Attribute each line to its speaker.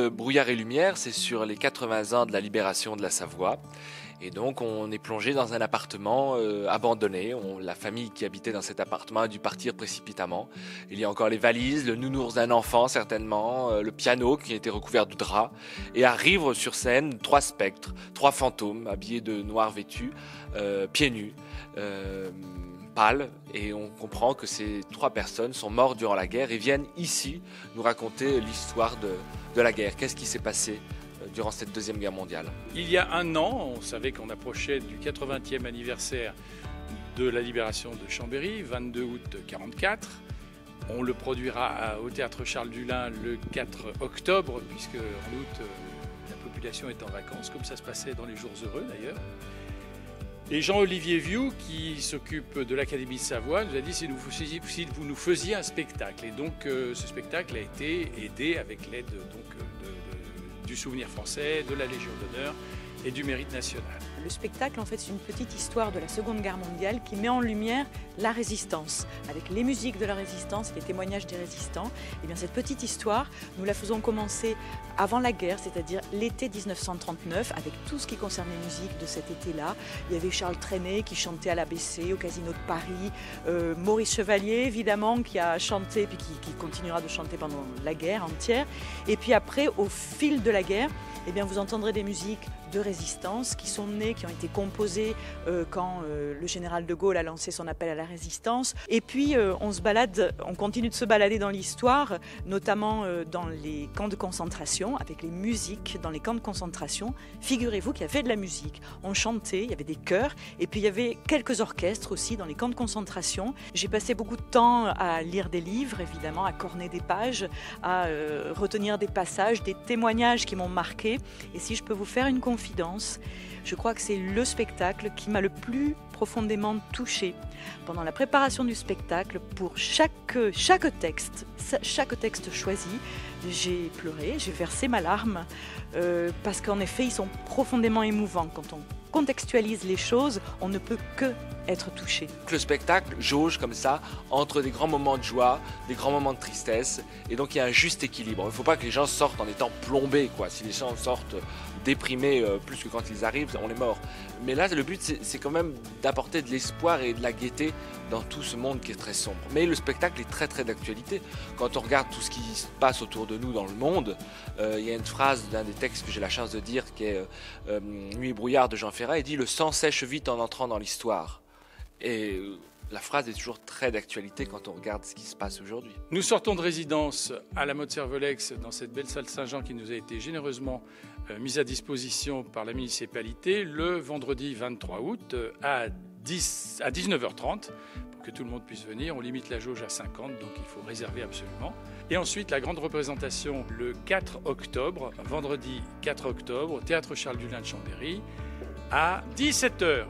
Speaker 1: Brouillard et Lumière, c'est sur les 80 ans de la libération de la Savoie. Et donc on est plongé dans un appartement abandonné. La famille qui habitait dans cet appartement a dû partir précipitamment. Il y a encore les valises, le nounours d'un enfant certainement, le piano qui a été recouvert de drap. Et arrivent sur scène 3 spectres, 3 fantômes habillés de noir vêtus, pieds nus, pâles. Et on comprend que ces 3 personnes sont mortes durant la guerre et viennent ici nous raconter l'histoire de la guerre. Qu'est-ce qui s'est passé durant cette Deuxième Guerre mondiale?
Speaker 2: Il y a un an, on savait qu'on approchait du 80e anniversaire de la libération de Chambéry, 22 août 1944. On le produira au Théâtre Charles Dulin le 4 octobre, puisque en août, la population est en vacances, comme ça se passait dans les jours heureux d'ailleurs. Et Jean-Olivier Vieux, qui s'occupe de l'Académie de Savoie, nous a dit si vous nous faisiez un spectacle. Et donc ce spectacle a été aidé avec l'aide du Souvenir français, de la Légion d'honneur et du Mérite national.
Speaker 3: Le spectacle, en fait, c'est une petite histoire de la Seconde Guerre mondiale qui met en lumière la résistance, avec les musiques de la résistance, les témoignages des résistants. Et bien cette petite histoire, nous la faisons commencer avant la guerre, c'est-à-dire l'été 1939, avec tout ce qui concerne les musiques de cet été-là. Il y avait Charles Trenet qui chantait à l'ABC, au Casino de Paris, Maurice Chevalier, évidemment, qui a chanté, puis qui continuera de chanter pendant la guerre entière. Et puis après, au fil de la guerre, eh bien, vous entendrez des musiques de résistance qui sont nées, qui ont été composées quand le général de Gaulle a lancé son appel à la résistance. Et puis on continue de se balader dans l'histoire, notamment dans les camps de concentration, avec les musiques dans les camps de concentration. Figurez-vous qu'il y avait de la musique, on chantait, il y avait des chœurs, et puis il y avait quelques orchestres aussi dans les camps de concentration. J'ai passé beaucoup de temps à lire des livres, évidemment, à corner des pages, à retenir des passages, des témoignages qui m'ont marqué. Et si je peux vous faire une confidence, je crois que c'est le spectacle qui m'a le plus profondément touchée. Pendant la préparation du spectacle, pour chaque texte choisi, j'ai pleuré, j'ai versé ma larme, parce qu'en effet, ils sont profondément émouvants. Quand on contextualise les choses, on ne peut que être touché.
Speaker 1: Le spectacle jauge comme ça entre des grands moments de joie, des grands moments de tristesse, et donc il y a un juste équilibre. Il ne faut pas que les gens sortent en étant plombés, quoi. Si les gens sortent déprimés plus que quand ils arrivent, on est mort. Mais là, le but, c'est quand même d'apporter de l'espoir et de la gaieté dans tout ce monde qui est très sombre. Mais le spectacle est très très d'actualité. Quand on regarde tout ce qui se passe autour de nous dans le monde, il y a une phrase d'un des textes que j'ai la chance de dire qui est Nuit et brouillard de Jean Ferrat, il dit « Le sang sèche vite en entrant dans l'histoire ». Et la phrase est toujours très d'actualité quand on regarde ce qui se passe aujourd'hui.
Speaker 2: Nous sortons de résidence à la Motte Servolex dans cette belle salle Saint-Jean qui nous a été généreusement mise à disposition par la municipalité le vendredi 23 août à 19h30 pour que tout le monde puisse venir. On limite la jauge à 50, donc il faut réserver absolument. Et ensuite, la grande représentation le 4 octobre, vendredi 4 octobre, au Théâtre Charles Dulin de Chambéry à 17h.